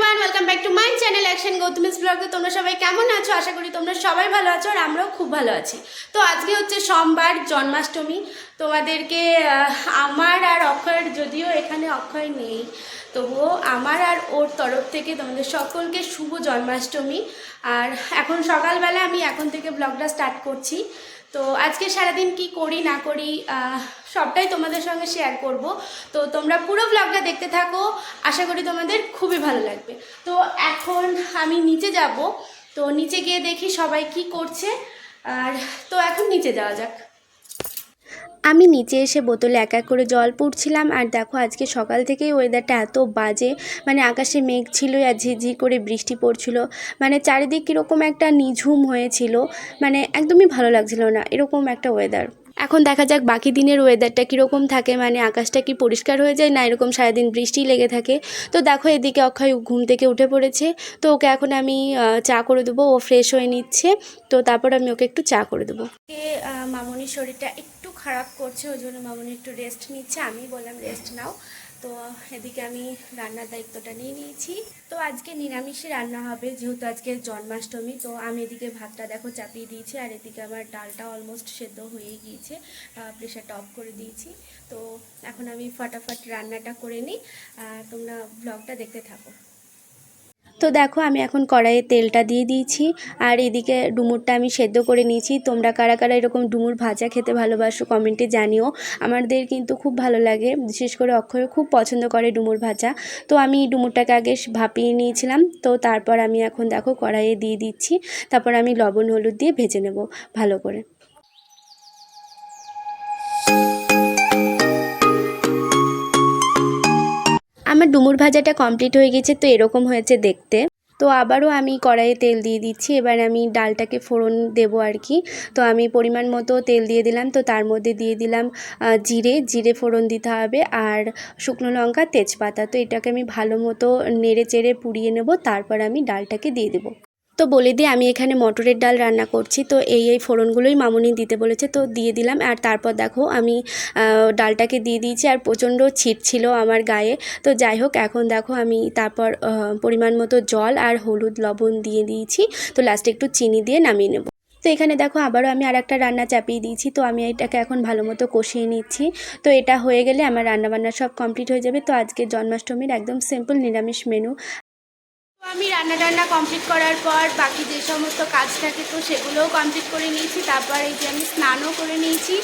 Everyone, welcome back to my channel action Gautami's ব্লগে। তোমরা সবাই কেমন আছো? আশা করি তোমরা সবাই ভালো আছো আর আমরাও খুব ভালো আছি। তো আজকে হচ্ছে সোমবার, জন্মাষ্টমী। তোমাদেরকে আমার আর অক্ষয়ের, যদিও এখানে অক্ষয় নেই, তবুও আমার আর ওর তরফ থেকে তোমাদের সকলকে শুভ জন্মাষ্টমী। আর এখন সকালবেলা আমি এখন থেকে ব্লগটা স্টার্ট করছি। তো আজকে সারাদিন কি করি না করি সবটাই তোমাদের সঙ্গে শেয়ার করব। তো তোমরা পুরো ব্লগটা দেখতে থাকো, আশা করি তোমাদের খুবই ভালো লাগবে। তো এখন আমি নিচে যাব, তো নিচে গিয়ে দেখি সবাই কি করছে। আর তো এখন নিচে যাওয়া যাক। আমি নিচে এসে বোতলে এক এক করে জল পুড়ছিলাম। আর দেখো আজকে সকাল থেকেই ওয়েদারটা এত বাজে, মানে আকাশে মেঘ ছিল আর ঝিরঝির করে বৃষ্টি পড়ছিল, মানে চারিদিক কীরকম একটা নিঝুম হয়েছিল, মানে একদমই ভালো লাগছিল না এরকম একটা ওয়েদার। এখন দেখা যাক বাকি দিনের ওয়েদারটা কীরকম থাকে, মানে আকাশটা কি পরিষ্কার হয়ে যায় না এরকম সারাদিন বৃষ্টি লেগে থাকে। তো দেখো এদিকে অক্ষয় ঘুম থেকে উঠে পড়েছে, তো ওকে এখন আমি চা করে দেবো। ও ফ্রেশ হয়ে নিচ্ছে, তো তারপর আমি ওকে একটু চা করে দেবো। মামনির শরীরটা একটু খারাপ করছে, ওই জন্য মামনি একটু রেস্ট নিচ্ছে। আমি বললাম রেস্ট নাও। তো এদিকে আমি রান্নার দায়িত্বটা নিয়ে নিয়েছি। তো আজকে নিরামিষই রান্না হবে, যেহেতু আজকে জন্মাষ্টমী। তো আমি এদিকে ভাতটা দেখো চাপিয়ে দিয়েছি, আর এদিকে আমার ডালটা অলমোস্ট সেদ্ধ হয়ে গিয়েছে, প্রেশারটা অফ করে দিয়েছি। তো এখন আমি ফটাফট রান্নাটা করে নিই, তোমরা ব্লগটা দেখতে থাকো। তো দেখো আমি এখন কড়াইয়ে তেলটা দিয়ে দিয়েছি, আর এদিকে ডুমুরটা আমি সেদ্ধ করে নিয়েছি। তোমরা কারা কারা এরকম ডুমুর ভাজা খেতে ভালোবাসো কমেন্টে জানিও। আমাদের কিন্তু খুব ভালো লাগে, বিশেষ করে অক্ষয় খুব পছন্দ করে ডুমুর ভাজা। তো আমি ডুমুরটাকে আগে ভাপিয়ে নিয়েছিলাম, তো তারপর আমি এখন দেখো কড়াইয়ে দিয়ে দিচ্ছি। তারপর আমি লবণ হলুদ দিয়ে ভেজে নেব ভালো করে। আমার ডুমুর ভাজাটা কমপ্লিট হয়ে গেছে, তো এরকম হয়েছে দেখতে। তো আবারও আমি কড়াইয়ে তেল দিয়ে দিচ্ছি, এবার আমি ডালটাকে ফোড়ন দেবো আর কি। তো আমি পরিমাণ মতো তেল দিয়ে দিলাম, তো তার মধ্যে দিয়ে দিলাম জিরে ফোড়ন দিতে হবে, আর শুকনো লঙ্কা, তেজপাতা। তো এটাকে আমি ভালো মতো নেড়ে চেড়ে পুড়িয়ে নেব, তারপর আমি ডালটাকে দিয়ে দেবো। তো বলে দিই আমি এখানে মটরের ডাল রান্না করছি, তো এই ফোড়নগুলোই মামুনি দিতে বলেছে, তো দিয়ে দিলাম। আর তারপর দেখো আমি ডালটাকে দিয়ে দিয়েছি, আর প্রচণ্ড ছিট ছিল আমার গায়ে। তো যাই হোক, এখন দেখো আমি তারপর পরিমাণ মতো জল আর হলুদ লবণ দিয়ে দিয়েছি, তো লাস্টে একটু চিনি দিয়ে নামিয়ে নেব। তো এখানে দেখো আবারও আমি আর একটা রান্না চাপিয়ে দিয়েছি, তো আমি এটাকে এখন ভালো মতো কষিয়ে নিচ্ছি। তো এটা হয়ে গেলে আমার রান্নাবান্না সব কমপ্লিট হয়ে যাবে। তো আজকে জন্মাষ্টমীর একদম সিম্পল নিরামিষ মেনু। আমি রান্না কমপ্লিট করার পর বাকি যে সমস্ত কাজ থাকে তো সেগুলোও কমপ্লিট করে নিয়েছি। তারপর এই যে আমি স্নানও করে নিয়েছি,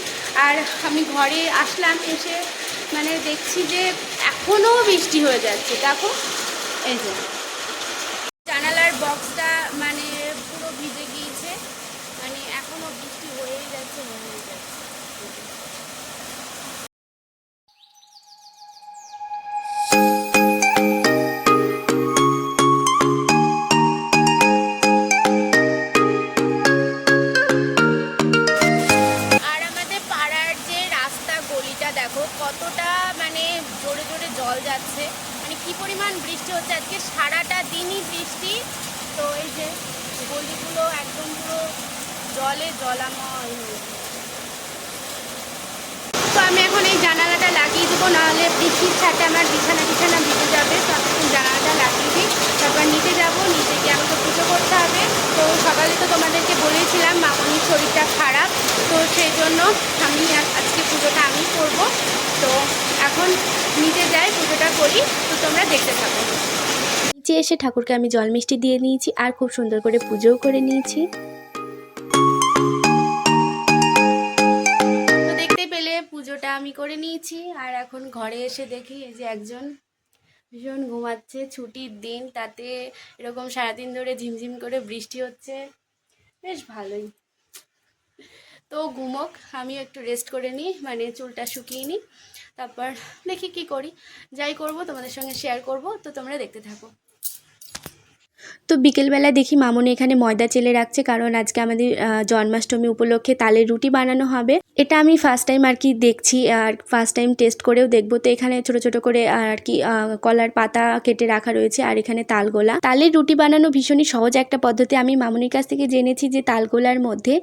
আর আমি ঘরে আসলাম, এসে মানে দেখছি যে এখনও বৃষ্টি হয়ে যাচ্ছে। দেখো এই যে জানালার বক্সটা মানে পুরো ভিজে গিয়েছে, মানে এখনও বৃষ্টি হয়েই যাচ্ছে। দেখো কতটা মানে জোরে জোরে জল যাচ্ছে, মানে কি পরিমাণ বৃষ্টি হচ্ছে আজকে, সারাটা দিনই বৃষ্টি। তো এই যে গলিগুলো একদম পুরো জলে জলাময় হয়ে গেছে। তো আমি এখন এই জানালাটা লাগিয়ে দেবো, নাহলে বৃষ্টির সাথে আমার বিছানা ভিজে যাবে। তো আমি এখন জানালাটা লাগিয়ে দিই, তারপর নিচে যাব, নিচে গিয়ে আমাকে পুজো করতে হবে। তো সকালে তো তোমাদেরকে বলেছিলাম মামনির শরীরটা খারাপ, তো সেই জন্য আমি আজকে পুজোটা আমি করব। তো এখন নিচে যাই, পুজোটা করি, তো তোমরা দেখতে থাকো। নিচে এসে ঠাকুরকে আমি জল মিষ্টি দিয়ে নিয়েছি, আর খুব সুন্দর করে পুজোও করে নিয়েছি। পুজোটা আমি করে নিয়েছি, আর এখন ঘরে এসে দেখি এই যে একজন ভীষণ ঘুমাচ্ছে। ছুটির দিন, তাতে এরকম সারাদিন ধরে ঝিমঝিম করে বৃষ্টি হচ্ছে, বেশ ভালোই। তো ঘুমোক, আমিও একটু রেস্ট করে নিই, মানে চুলটা শুকিয়ে নিই, তারপর দেখি কি করি। যাই করব তোমাদের সঙ্গে শেয়ার করব, তো তোমরা দেখতে থাকো। তো বিকেলবেলা দেখি মামনি এখানে ময়দা চেলে রাখছে, কারণ আজকে আমাদের জন্মাষ্টমী উপলক্ষে তালের রুটি বানানো হবে। এটা আমি ফার্স্ট টাইম আর কি দেখছি, আর ফার্স্ট টাইম টেস্ট করেও দেখবো। তো এখানে ছোট ছোট করে আর কি কলার পাতা কেটে রাখা রয়েছে, আর এখানে তালগোলা। তালের রুটি বানানো ভীষণই সহজ একটা পদ্ধতি। আমি মামনির কাছ থেকে জেনেছি যে তালগোলার মধ্যে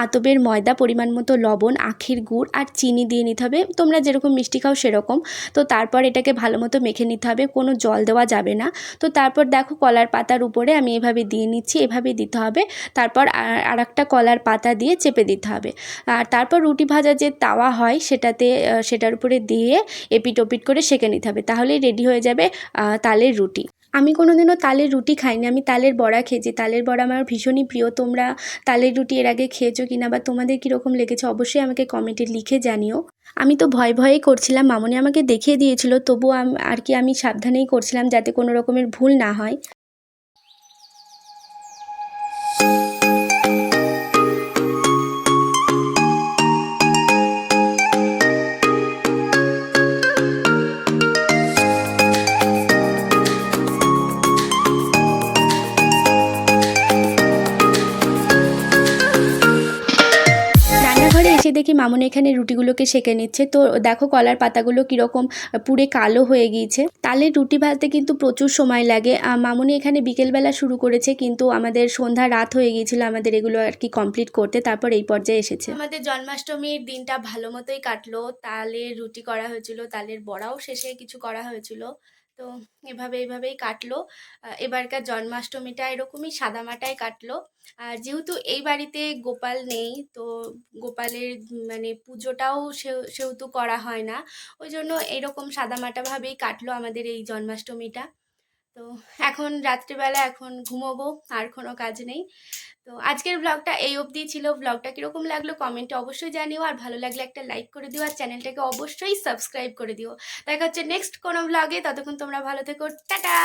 আতবের ময়দা, পরিমাণ মতো লবণ, আখের গুড় আর চিনি দিয়ে নিতে হবে, তোমরা যেরকম মিষ্টি খাও সেরকম। তো তারপর এটাকে ভালো মতো মেখে নিতে হবে, কোনো জল দেওয়া যাবে না। তো তারপর দেখো কলার পাতার উপরে আমি এভাবে দিয়ে নিচ্ছি, এভাবে দিতে হবে। তারপর আর একটা কলার পাতা দিয়ে চেপে দিতে হবে। আর তারপর রুটি ভাজা যে তাওয়া হয় সেটার উপরে দিয়ে এপিট ওপিট করে সেঁকে নিতে হবে, তাহলেই রেডি হয়ে যাবে তালের রুটি। আমি কোনোদিনও তালের রুটি খাইনি, আমি তালের বড়া খেয়েছি। তালের বড়া আমার ভীষণই প্রিয়। তোমরা তালের রুটি এর আগে খেয়েছো কিনা বা তোমাদের কীরকম লেগেছে অবশ্যই আমাকে কমেন্টে লিখে জানিও। আমি তো ভয়েই করছিলাম, মামনি আমাকে দেখিয়ে দিয়েছিল, তবুও আর কি আমি সাবধানেই করছিলাম যাতে কোনো রকমের ভুল না হয়। রান্নাঘরে এসে দেখি মামনি এখানে রুটিগুলোকে সেঁকে নিচ্ছে। তো দেখো কলার পাতাগুলো কীরকম পুড়ে কালো হয়ে গিয়েছে। তালের রুটি ভাজতে কিন্তু প্রচুর সময় লাগে। মামনি এখানে বিকেলবেলা শুরু করেছে, কিন্তু আমাদের সন্ধ্যা রাত হয়ে গিয়েছিল আমাদের এগুলো আর কি কমপ্লিট করতে, তারপর এই পর্যায়ে এসেছে। আমাদের জন্মাষ্টমীর দিনটা ভালো মতোই কাটলো। তালের রুটি করা হয়েছিল, তালের বড়াও শেষে কিছু করা হয়েছিল। তো এভাবেই কাটলো। এবারকার জন্মাষ্টমীটা এরকমই সাদামাটাই কাটলো। আর যেহেতু এই বাড়িতে গোপাল নেই, তো গোপালের মানে পুজোটাও সেহেতু করা হয় না, ওই জন্য এরকম সাদামাটাভাবেই কাটলো আমাদের এই জন্মাষ্টমীটা। তো এখন রাত্রিবেলা, এখন ঘুমোবো, আর কোনো কাজ নেই। তো আজকের ব্লগটা এই অবধি ছিল। ব্লগটা কীরকম লাগলো কমেন্টে অবশ্যই জানিও, আর ভালো লাগলে একটা লাইক করে দিও, আর চ্যানেলটাকে অবশ্যই সাবস্ক্রাইব করে দিও। দেখা হচ্ছে নেক্সট কোনো ব্লগে, ততক্ষণ তোমরা ভালো থেকো, টাটা।